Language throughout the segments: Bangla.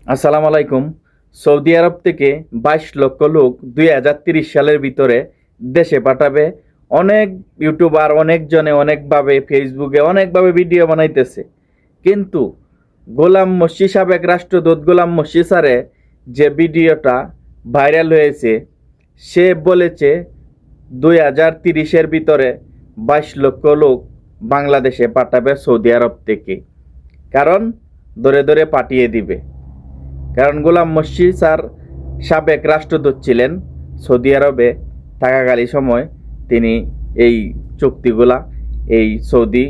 আসসালামু আলাইকুম। সৌদি আরব থেকে ২২ লক্ষ লোক ২০৩০ সালের ভিতরে দেশে পাঠাবে। অনেক ইউটিউবার অনেকজনে অনেকভাবে ফেসবুকে অনেকভাবে ভিডিও বানাইতেছে, কিন্তু গোলাম মর্শি সাবেক রাষ্ট্রদূত গোলাম মর্শি স্যারে যে ভিডিওটা ভাইরাল হয়েছে, সে বলেছে ২০৩০-এর ভিতরে ২২ লক্ষ লোক বাংলাদেশে পাঠাবে সৌদি আরব থেকে। কারণ ধরে ধরে পাঠিয়ে দিবে। কারণ গোলাম মর্শি স্যার সাবেক রাষ্ট্রদূত ছিলেন সৌদি আরবে থাকাকালীন সময়। তিনি এই চুক্তিগুলা এই সৌদি,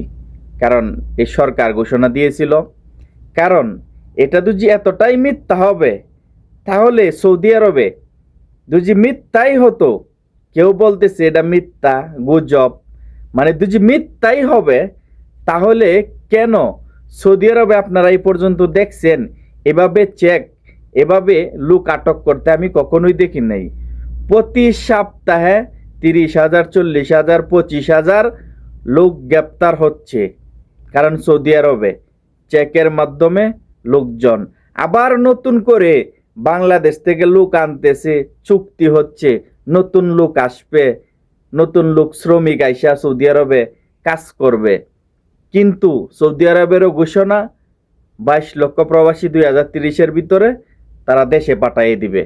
কারণ এই সরকার ঘোষণা দিয়েছিল। কারণ এটা যদি এতটাই মিথ্যা হবে, তাহলে সৌদি আরবে যদি মিথ্যাই হতো, কেউ বলতেছে এটা মিথ্যা গুজব, মানে যদি মিথ্যাই হবে, তাহলে কেন সৌদি আরবে আপনারা এই পর্যন্ত দেখছেন এভাবে এভাবে লোক আটক করতে আমি কখনোই দেখি নাই। প্রতি সপ্তাহে ৩০,০০০, ৪০,০০০, ২৫,০০০ লোক গ্রেপ্তার হচ্ছে। কারণ সৌদি আরবে চেকের মাধ্যমে লোকজন আবার নতুন করে বাংলাদেশ থেকে লোক আনতেছে, চুক্তি হচ্ছে, নতুন লোক আসবে, নতুন লোক শ্রমিক আইসা সৌদি আরবে কাজ করবে। কিন্তু সৌদি আরবেরও ঘোষণা ২২ লক্ষ প্রবাসী ২০৩০-এর ভিতরে তারা দেশে পাঠিয়ে দিবে।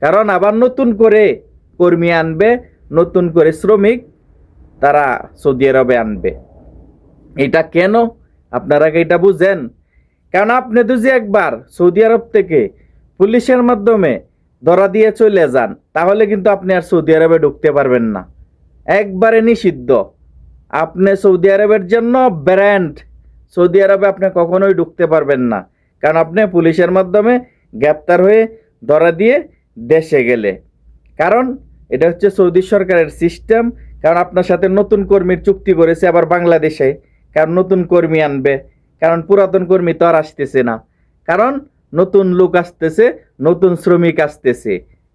কারণ আবার নতুন করে কর্মী আনবে, নতুন করে শ্রমিক তারা সৌদি আরবে আনবে। এটা কেন আপনারা কি এটা বুঝেন? কারণ আপনি যদি একবার সৌদি আরব থেকে পুলিশের মাধ্যমে ধরা দিয়ে চলে যান, তাহলে কিন্তু আপনি আর সৌদি আরবে ঢুকতে পারবেন না, একবারে নিষিদ্ধ। আপনি সৌদি আরবের জন্য ব্র্যান্ড, সৌদি আরবে আপনি কখনোই ঢুকতে পারবেন না। কারণ আপনি পুলিশের মাধ্যমে গ্রেপ্তার হয়ে ধরা দিয়ে দেশে গেলে। কারণ এটা হচ্ছে সৌদি সরকারের সিস্টেম। কারণ আপনার সাথে নতুন কর্মীর চুক্তি করেছে আবার বাংলাদেশে, কারণ নতুন কর্মী আনবে। কারণ পুরাতন কর্মী তো আর আসতেছে না, কারণ নতুন লোক আসতেছে, নতুন শ্রমিক আসতেছে।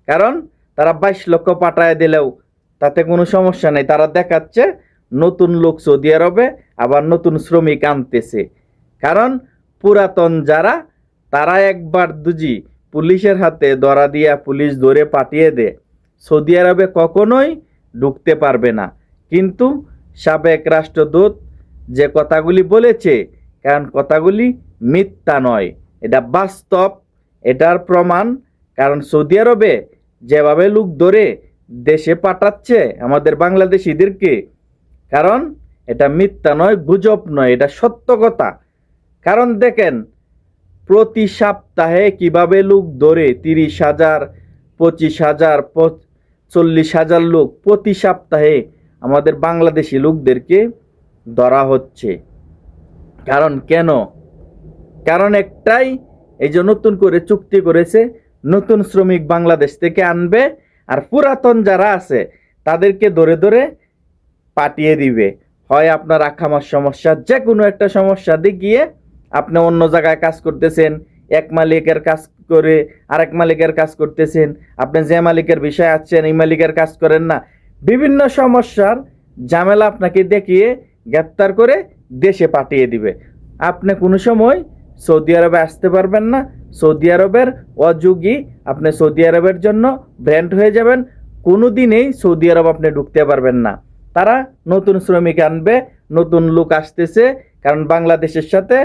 কারণ তারা ২২ লক্ষ পাঠায় দিলেও তাতে কোনো সমস্যা নেই, তারা দেখাচ্ছে নতুন লোক সৌদি আরবে আবার নতুন শ্রমিক আনতেছে। কারণ পুরাতন যারা, তারা একবার দুজি পুলিশের হাতে ধরা দিয়া পুলিশ ধরে পাঠিয়ে দেয়, সৌদি আরবে কখনোই ঢুকতে পারবে না। কিন্তু সাবেক রাষ্ট্রদূত যে কথাগুলি বলেছে, কারণ কথাগুলি মিথ্যা নয়, এটা বাস্তব, এটার প্রমাণ। কারণ সৌদি আরবে যেভাবে লোক ধরে দেশে পাঠাচ্ছে আমাদের বাংলাদেশিদেরকে, কারণ এটা মিথ্যা নয়, গুজব নয়, এটা সত্য কথা। কারণ দেখেন প্রতি সপ্তাহে কিভাবে লোক ধরে ৩০,০০০, ২৫,০০০, ৪০,০০০ লোক প্রতি সপ্তাহে আমাদের বাংলাদেশি লোকদেরকে ধরা হচ্ছে। কারণ কেন? কারণ একটাই, এই যে নতুন করে চুক্তি করেছে, নতুন শ্রমিক বাংলাদেশ থেকে আনবে, আর পুরাতন যারা আছে তাদেরকে ধরে ধরে পাঠিয়ে দিবে। হয় আপনার আখামার সমস্যা, যে কোনো একটা সমস্যা দেখিয়ে আপনি অন্য জায়গায় কাজ করতেছেন, এক মালিকের কাজ করে আরেক মালিকের কাজ করতেছেন, আপনি যে মালিকের বিষয়ে আছেন এই মালিকের কাজ করেন না, বিভিন্ন সমস্যার ঝামেলা আপনাকে দেখিয়ে গ্রেপ্তার করে দেশে পাঠিয়ে দিবে। আপনি কোনো সময় সৌদি আরবে আসতে পারবেন না। সৌদি আরবের অযোগ্য, আপনি সৌদি আরবের জন্য ব্র্যান্ড হয়ে যাবেন। কোনো দিনেই সৌদি আরব আপনি ঢুকতে পারবেন না। তারা নতুন শ্রমিক আনবে, নতুন লোক আসতেছে, কারণ বাংলাদেশের সাথে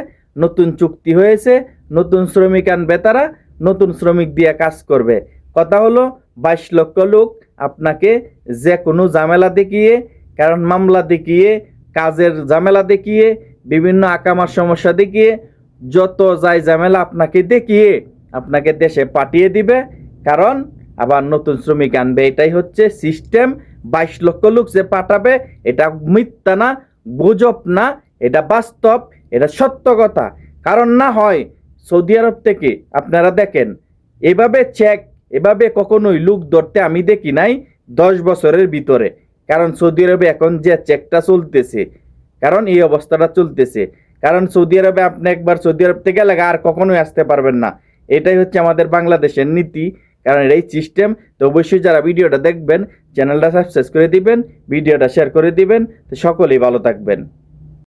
নতুন চুক্তি হয়েছে, নতুন শ্রমিক আনবে, তারা নতুন শ্রমিক দিয়ে কাজ করবে। কথা হলো ২২ লক্ষ লোক আপনাকে যে কোনো ঝামেলা দেখিয়ে, কারণ মামলা দেখিয়ে, কাজের ঝামেলা দেখিয়ে, বিভিন্ন আকামার সমস্যা দেখিয়ে, যত যাই ঝামেলা আপনাকে দেখিয়ে আপনাকে দেশে পাঠিয়ে দিবে। কারণ আবার নতুন শ্রমিক আনবে, এটাই হচ্ছে সিস্টেম। ২২ লক্ষ লোক যে পাঠাবে, এটা মিথ্যা না, গুজব না, এটা বাস্তব, এটা সত্য কথা। কারণ না হয় সৌদি আরব থেকে আপনারা দেখেন এভাবে কখনোই লোক ধরতে আমি দেখি নাই ১০ বছরের ভিতরে। কারণ সৌদি আরবে এখন যে চেকটা চলতেছে, কারণ এই অবস্থাটা চলতেছে, কারণ সৌদি আরবে আপনি একবার সৌদি আরব থেকে গেলে আর কখনোই আসতে পারবেন না। এটাই হচ্ছে আমাদের বাংলাদেশের নীতি, কারণ এই সিস্টেম। তো অবশ্যই যারা ভিডিওটা দেখবেন চ্যানেলটা সাবস্ক্রাইব করে দিবেন, ভিডিওটা শেয়ার করে দিবেন, তো সকলেই ভালো থাকবেন।